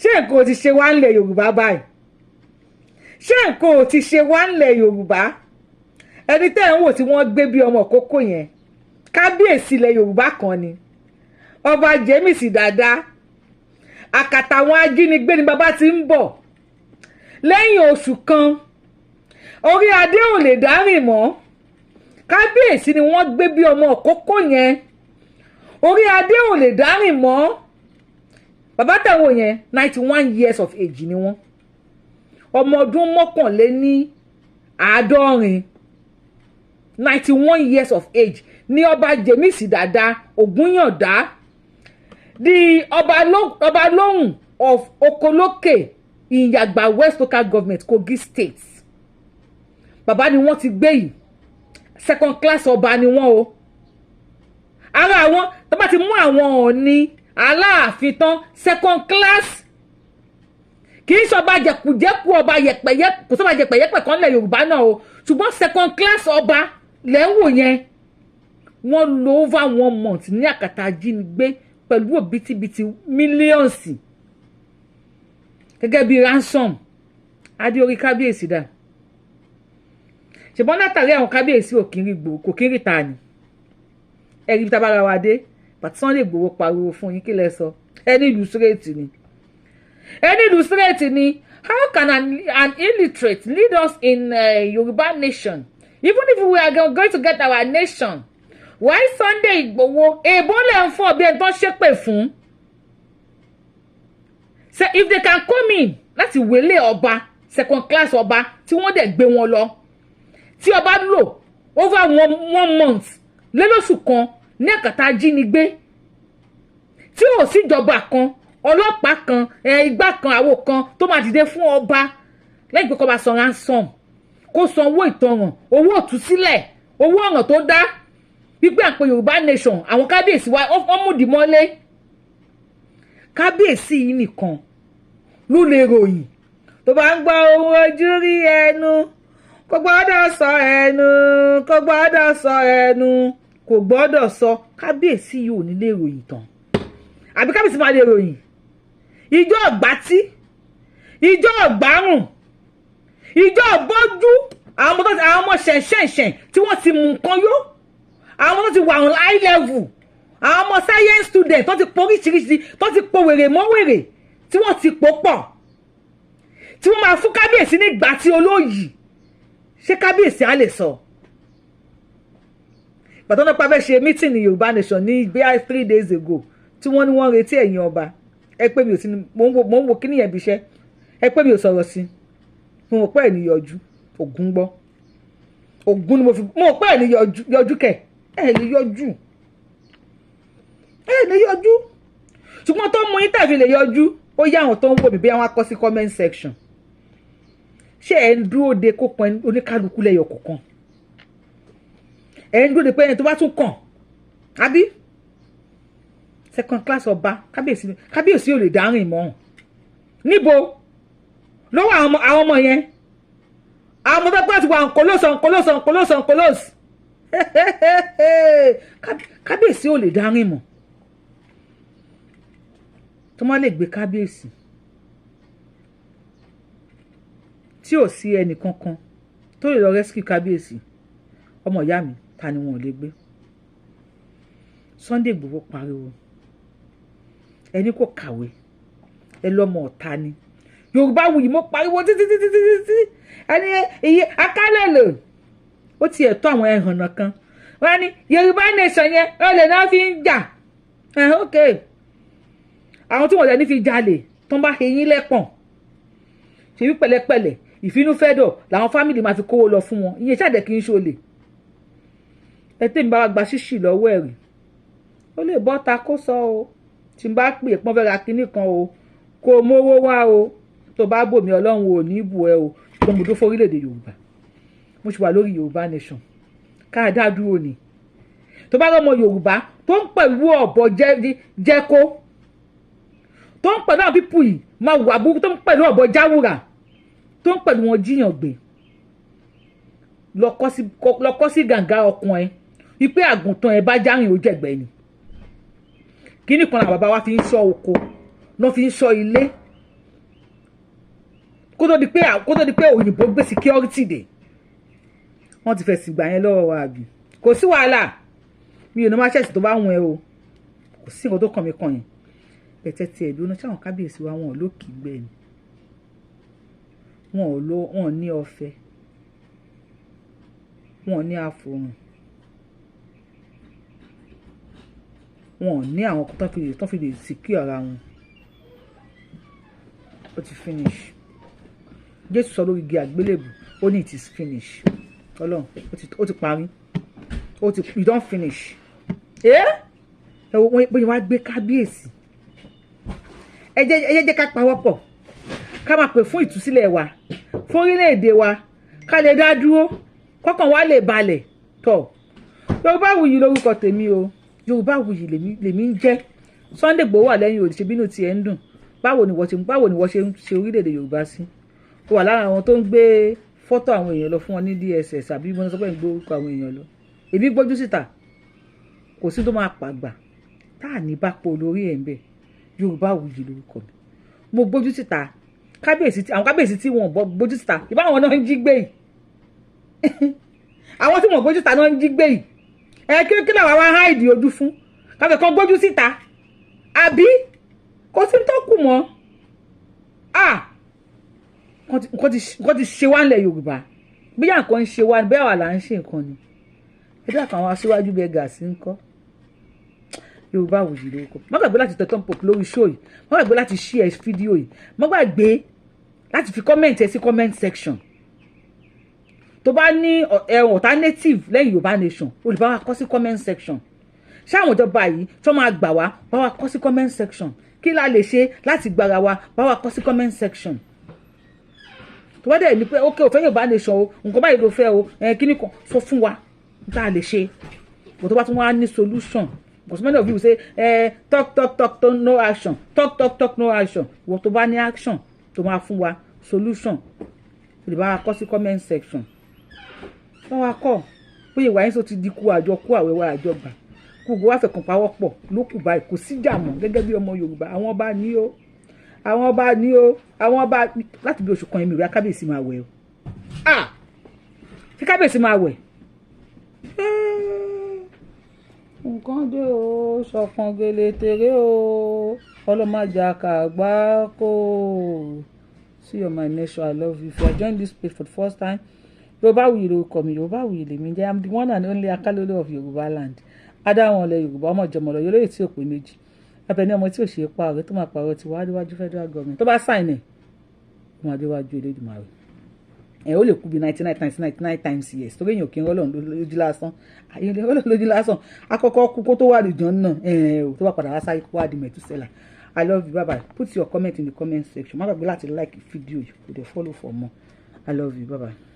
ṣé nǹkan ò ti ṣe wá nílẹ̀ Yorùbá báyìí? Ṣé nǹkan ò ti ṣe wá nílẹ̀ Yorùbá? Ẹni tẹ́ ń wò tí wọ́n gbé bí ọmọ kókó yẹn, kábíyèsí ilẹ̀ Yorùbá kan ni. Ọba Jẹ́mísì Dàda, àkàtà àwọn ajínigbé ni bàbá ti ń bọ̀. Lẹ́yìn oṣù kan, orí adé ò lè dárìn mọ́. Kábíyèsí ni wọ́n gbé bí ọmọ kókó yẹn. Orí adé ò lè dárìn mọ́. Bàbá tẹ̀wọ̀ yẹn 91 years of age ni wọ́n. Ọmọ ọdún mọ́kànléní àádọ́rin 91 years of age ní ọba Jẹ́mísì Dàda Ògúnyàndá, the ọba lóhùn of Okoloke in Yagba West Local Government, Kogi State. Bàbá ni wọ́n ti gbé yìí, second class ọba ni wọ́n o. Ara àwọn tó bá ti mú àwọn Ọ̀ọ̀ni Aláàfin tán, second class. Kì í ṣọba jẹkùjẹkù ọba yẹpẹyẹpẹ, kò sọba jẹpẹyẹpẹ kan lẹ̀ Yorùbá náà o, ṣùgbọ́n second class ọba lẹ́ ń wò yẹn. Wọ́n lo over 1 month ní àkàtà ajínigbé pẹ̀lú òbítíbitì mílíọ̀nsì gẹ́gẹ́ bí ransom. Adé orí kábíyèsí dà. Ṣùgbọ́n látàrí àwọn kábíyèsí kò kí ń rí ta ni. Ẹ̀rí bí tabára wa dé, pàtí Sunday Igboho pariwo fún yín, kí lẹ sọ? Ẹni ìlú straight ni. Ẹni ìlú straight ni. How can an illiterate lead us in Yoruba nation? Even if we are going to get our nation, why Sunday Igboho èèbó lè ń fọ́ bí ẹni tó ń ṣépè fún? Say if they can come in láti wèlé ọba, second class ọba tí wọ́n dẹ̀ gbé wọn lọ, tí ọba lò over 1 month lélóṣù kan ní àkàtà ajínigbé, tí ò sí ìjọba kan, ọlọ́pàá kan, igbá kan, àwo kan tó máa dìde fún ọba lẹ́yìn pé kó bá san ransom, kó san owó ìtanràn, owó ìtúsílẹ̀, owó ọ̀ràn tó dá. Gbígbé àpò Yorùbá nation, àwọn kábíyèsí wa wọ́n mú dìmọ́lé. Kábíyèsí yìí nìkan ló lè ròyìn. Tó bá ń gbọ́ ohun ojú rí ẹnu, kò gbọ́dọ̀ sọ ẹnu, kò gbọ́dọ̀ sọ ẹnu, kò gbọ́dọ̀ sọ. Kábíyèsí yìí ò ní lè ròyìn tán. Àbí kábíyèsí máa lè ròyìn? Ìjọ ọ̀gbátí, ìjọ ọ̀gbárùn, ìjọ ọ̀bọ́jú, àwọn ọmọ ṣẹ̀ṣẹ̀ṣẹ̀ tí wọ́n ti mú nǹkan yó, àwọn tó ti wà on high level, àwọn ọmọ science student tó ti po oríṣiríṣi, tó ti po wèrè mọ́ wèrè, tí wọ́n ti po pọ̀, tí wọ́n máa fún kábíyèsí nígbà tí olóyìí. Ṣé kábíyèsí á lè sọ? Bàtọ́ náà pàfẹ́ ṣe meeting ní Yorùbá nation ní bíi 3 days ago, tí wọ́n ní wọ́n retí ẹ̀yin ọba. Ẹ pé mi ò sí ní, mo ń wo kíní yẹn bí iṣẹ́. Ẹ pé mi ò sọ̀rọ̀ sí. Mo mọ̀ pé ẹ̀ ní yọjú, Ògún gbọ́. Ògún ni mo mọ̀ pé ẹ̀ ní yọjú kẹ̀. Ẹ̀ lè yọjú. Ẹ̀ lè yọjú. Ṣùgbọ́n tó mú yín tàbí lè yọjú, ó yá àwọn tó ń wò mí bí àwọn akọ sí comment section. Ṣé ẹ̀ ń dúró de kó pọn oníkálukú lẹ́yọ̀ kọ̀ọ̀kan? Ẹ̀ ń dúró de pé ẹni tó bá tún kàn, àbí? Second class ọba, kábíyèsí ò lè dárìn mọ́. Níbo lọ́wọ́ àwọn ọmọ yẹn? Àwọn ọmọ tó gbọ́ ti wà nkólósì. Kábíyèsí ò lè dárìn mọ́. Tó má lè gbé kábíyèsí tí ò sí ẹnì kankan tó lè lọ rescue kábíyèsí, ọmọ ìyá mi, ta ni wọn ò lè gbé? Sunday Igboho pariwo, ẹni kò kàwé, ẹ lọ́mọ ọ̀tá ni. Yorùbá wuyì mo pariwo títí ẹni iye akálẹ̀lò ó ti ẹ̀tọ́ àwọn ẹ̀hànnà kan. Wọ́n ní Yorùbá nation yẹn ó lè náà fi ń jà. Ok, àwọn tí wọ́n lè ní fi jalè tó ń bá eyín lẹ́pọ̀n, ṣe wí pẹ̀lẹ́pẹ̀lẹ́ ìfinúfẹ́dọ̀ làwọn fámìlì máa fi kówó lọ fún wọn. Ìyẹn ṣàdẹ̀ kì í ṣolè. Ẹ tẹ́ mi bá wa gba ṣíṣì lọ́wọ́ ẹ̀rì, ó lè bọ́ ta kó sọ o. Tí n bá pè pọ́n fẹ́ ra kinní kan o, kó mówó wá o. Tó bá bò mí Ọlọ́run ò ní bù ẹ o. Ṣùgbọ́n mo dó fún orílẹ̀-èdè Yorùbá. Mo ṣì wà lórí Yorùbá nation. ká dá dúró ni tó bá lọ́mọ Yorùbá tó ń pẹ̀lú ọ̀bọ jẹ́kó tó ń pẹ̀lú àwọn pípù yìí máa wà burúkú tó ń pẹ̀lú ọ̀bọ jáwùrà tó ń pẹ̀lú wọn jíyàn gbé lọ kọ́ sí gàǹgà ọkàn ẹ wípé àgùntàn ẹ bá járìn ó jẹ̀gbẹ́ ni kíní kan àwọn bàbá wa fi ń ṣọ́ oko lọ́ fi ń ṣọ́ ilé kó tó di pé òyìnbó gbé security dé wọ́n ti fẹ̀sì gbà yẹn lọ́wọ́ wa àbí kò sí wàhálà mi ò ní máa ṣẹ̀sì tó bá wọn ẹ o kò sí nǹkan tó kàn mí kàn yẹn pẹ̀tẹ́ ti ẹ̀dùn náà ṣáwọn kábíyèsí wa wọn ò lókì gbẹ ni wọn ò ní ọ̀fẹ́ wọn ò ní àfòrùn wọn ò ní àwọn tó fi lè secure ara wọn ó ti finish Jésù sọ lórí igi àgbélébù ó ní it is finish Ọlọ́run ó ti parí you don finish wọ́n bóyá wá gbé kábíyèsí ẹ jẹ́ ká pawọ́pọ̀ ká máa pè fún ìtúsílẹ̀ wa fún orílẹ̀-èdè wa ká lè dá dúró kọ́kàn wa lè balẹ̀ tọ̀ Yorùbáwùyí lórúkọ tèmi o Yorùbáwùyí lèmi ń jẹ́ Sunday Igboho wà lẹ́yìn òdìṣẹ́ bínú tiẹ̀ ń dùn báwo ni wọ́n ṣe ń ṣe orílẹ̀-èdè Yorùbá sí ó wà lára àwọn tó ń gbé fọ́tò àwọn èèyàn lọ fún wọn ní DSS àbí wọ́n sọ pé ń gbé orúkọ àwọn èèyàn lọ èmi gbójú síta kò sí tó máa pàgbà tá à ní bá pọ̀ lórí ẹ̀ ń bẹ̀ Yorùbáwùyí lórúkọ mi mo gbójú síta àwọn kábíyèsí tí wọn gbójú síta ìbá àwọn náà ń jí gbé yìí àwọn tí wọn gbójú síta náà ń jí gbé yìí kí làwọn wá háìdì ojú fún káfẹ́ kan gbójú síta àbí kò sí tó kù mọ́ nǹkan ti ṣe wá nílẹ̀ Yorùbá bí yà nǹkan ń ṣe wá bẹ́ẹ̀ wà là ń ṣe nǹkan ni ẹjọ́ àkàwọn aṣíwájú bẹ́ẹ̀ gà sí ń kọ́ Yorùbáwùyí lórúkọ má gbàgbé láti tẹ thumb up lórí show yìí má gbàgbé láti share fídíò yìí má gbàgbé láti fi comment ẹ sí comment section tó bá ní alternative lẹ́yìn Yorùbá nation o lè bá wa kọ sí comment section ṣé àwọn ìjọba yìí tó máa gbà wá bá wa kọ sí comment section kí la lè ṣe láti gbàrà wa bá wa kọ sí comment section tó bá dẹ̀ ní pé ok òfẹ́ Yorùbá nation o nǹkan báyìí ló fẹ́ o kíní kan sọ fún wa tá a lè ṣe bó tó bá tún wá ní solution because many of you say talk no action talk no action ìwọ tó bá ní action tó máa fún wa solution lè bá wa kọ sí comment section wọ́n wá kọ́ bóyá ìwà yín tó ti di kú àjọ kú àwẹ̀wà àjọgbà kú gbogbo wá fẹ̀kàn pawọ́pọ̀ ló kù báyìí kò síjà mọ́ gẹ́gẹ́ bí ọmọ Yorùbá àwọn ọba ní o àwọn ọba láti bí oṣù kan èmi ìwé kábíyèsí máa wẹ̀ o kí kábíyèsí máa wẹ̀ nǹkan dé o ṣọ̀kan gèlè tèrè o ọlọ́mọjà kàgbá kò see you my nation I love you if you are joining this page for the first time Yorùbáwùyí lórúkọ mi Yorùbáwùyí lèmi jẹ́ I'm the one and only Akálólé of Yorùbá land adáwọn ọlẹ Yorùbá ọmọ ìjọmọlọ yọlẹ tí ò pé méjì abẹni ọmọ tí ò ṣe pa ọ̀rẹ́ tó máa pààrọ̀ ti wá déwájú federal government tó bá sign ẹ ó máa déwájú Elédùmarè ó lè kú bí 99 times yes torí èèyàn kì í rọlọ́run lójú lásán àyẹ̀lẹ̀ rọlọ́run lójú lásán akọ́kọ́ kú kó tó wà lùjọ́ náà tó bá padà wá sáyé kó wá di Mẹ̀túsẹ́là I love you bye bye put your comment in the comment section má gbàgbé láti like fídíò yìí kò dé follow for more I love you bye bye.